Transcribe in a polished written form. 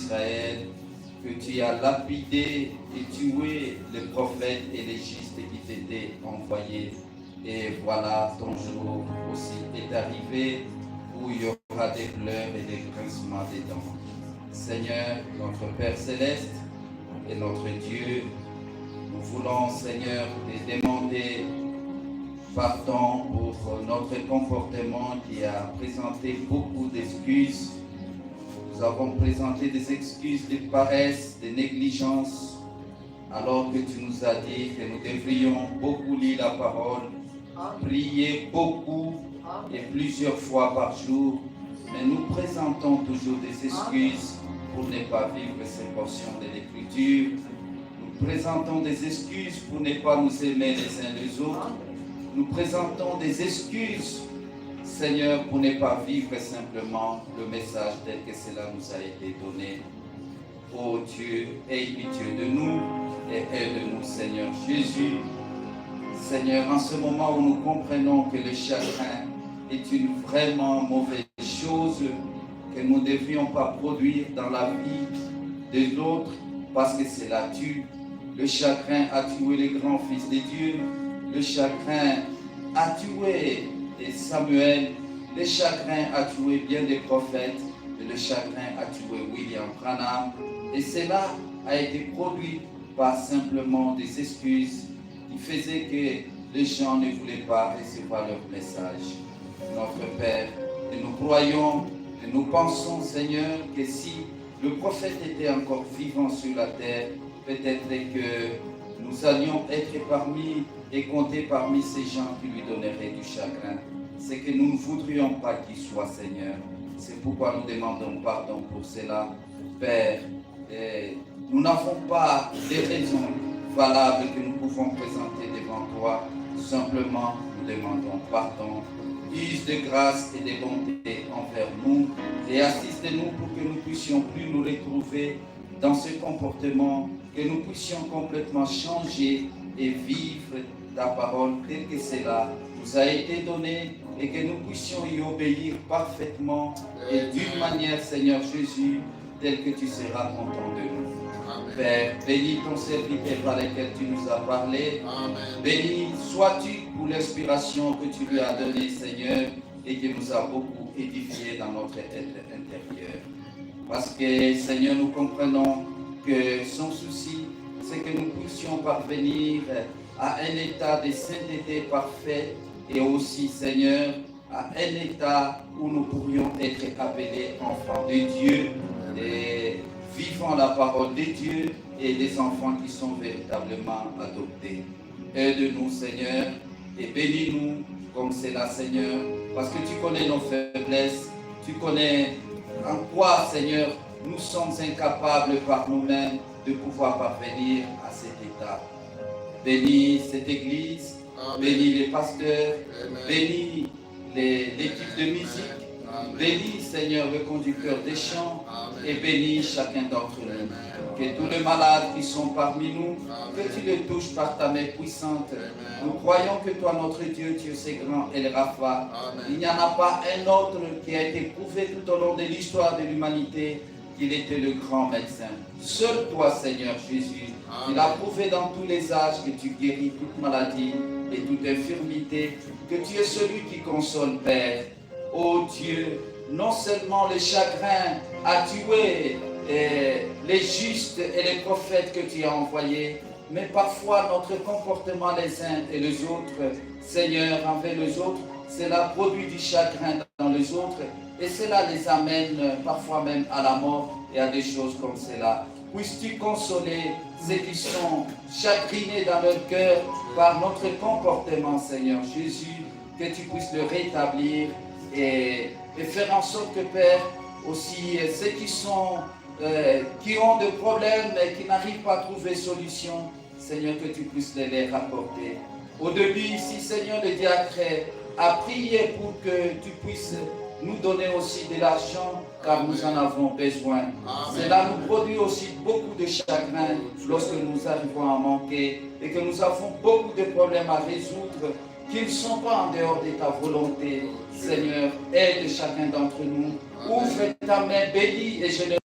d'Israël, que tu as lapidé et tué les prophètes et les justes qui t'étaient envoyés. Et voilà, ton jour aussi est arrivé où il y aura des pleurs et des grincements des dents. Seigneur, notre Père Céleste et notre Dieu, nous voulons, Seigneur, te demander pardon pour notre comportement qui a présenté beaucoup d'excuses. Nous avons présenté des excuses de paresse, de négligence, alors que tu nous as dit que nous devrions beaucoup lire la parole, prier beaucoup et plusieurs fois par jour. Mais nous présentons toujours des excuses pour ne pas vivre ces portions de l'Écriture. Nous présentons des excuses pour ne pas nous aimer les uns les autres. Nous présentons des excuses, Seigneur, pour ne pas vivre simplement le message tel que cela nous a été donné. Ô Dieu, aie pitié de nous et aide-nous, Seigneur Jésus. Seigneur, en ce moment où nous comprenons que le chagrin est une vraiment mauvaise chose que nous ne devrions pas produire dans la vie de l'autre parce que cela tue. Le chagrin a tué les grands fils de Dieu. Le chagrin a tué Samuel. Le chagrin a tué bien des prophètes. Et le chagrin a tué William Branham. Et cela a été produit par simplement des excuses qui faisaient que les gens ne voulaient pas recevoir leur message. Notre Père, et nous croyons et nous pensons, Seigneur, que si le prophète était encore vivant sur la terre, peut-être que nous allions être parmi et compter parmi ces gens qui lui donneraient du chagrin. C'est que nous ne voudrions pas qu'il soit, Seigneur. C'est pourquoi nous demandons pardon pour cela. Père, nous n'avons pas de raisons valables que nous pouvons présenter devant toi. Simplement, nous demandons pardon. Use de grâce et de bonté envers nous et assiste-nous pour que nous puissions plus nous retrouver dans ce comportement, que nous puissions complètement changer et vivre ta parole telle que cela nous a été donné et que nous puissions y obéir parfaitement et d'une manière, Seigneur Jésus, telle que tu seras content de nous. Père, bénis ton serviteur par lequel tu nous as parlé. Amen. Béni sois-tu pour l'inspiration que tu lui as donnée, Seigneur, et qui nous a beaucoup édifié dans notre être intérieur. Parce que, Seigneur, nous comprenons que son souci, c'est que nous puissions parvenir à un état de sainteté parfait et aussi, Seigneur, à un état où nous pourrions être appelés enfants de Dieu et vivant la parole de Dieu et des enfants qui sont véritablement adoptés. Aide-nous, Seigneur, et bénis-nous comme c'est là, Seigneur, parce que tu connais nos faiblesses, tu connais en quoi, Seigneur, nous sommes incapables par nous-mêmes de pouvoir parvenir à cet état. Bénis cette église, amen. Bénis les pasteurs, amen. Bénis l'équipe de musique, amen. Bénis, Seigneur, le conducteur des chants, amen. Et bénis chacun d'entre nous. Amen. Que tous les malades qui sont parmi nous, amen. Que tu les touches par ta main puissante. Amen. Nous croyons que toi, notre Dieu, tu es si grand, El Rapha. Il n'y en a pas un autre qui a été prouvé tout au long de l'histoire de l'humanité qu'il était le grand médecin. Seul toi, Seigneur Jésus, amen. Il a prouvé dans tous les âges que tu guéris toute maladie et toute infirmité, que tu es celui qui console, Père. Ô Dieu, non seulement le chagrin a tué les justes et les prophètes que tu as envoyés, mais parfois notre comportement les uns et les autres, Seigneur, envers les autres, cela produit du chagrin dans les autres et cela les amène parfois même à la mort et à des choses comme cela. Puisses-tu consoler ceux qui sont chagrinés dans leur cœur par notre comportement, Seigneur Jésus, que tu puisses le rétablir et faire en sorte que, Père, aussi ceux qui ont des problèmes et qui n'arrivent pas à trouver solution, Seigneur, que tu puisses les rapporter. Au début ici, Seigneur, le diacre a prié pour que tu puisses nous donner aussi de l'argent, car nous en avons besoin. Amen. Cela nous produit aussi beaucoup de chagrin lorsque nous arrivons à manquer et que nous avons beaucoup de problèmes à résoudre qui ne sont pas en dehors de ta volonté. Seigneur, aide chacun d'entre nous. Ouvre ta main bénie et généreuse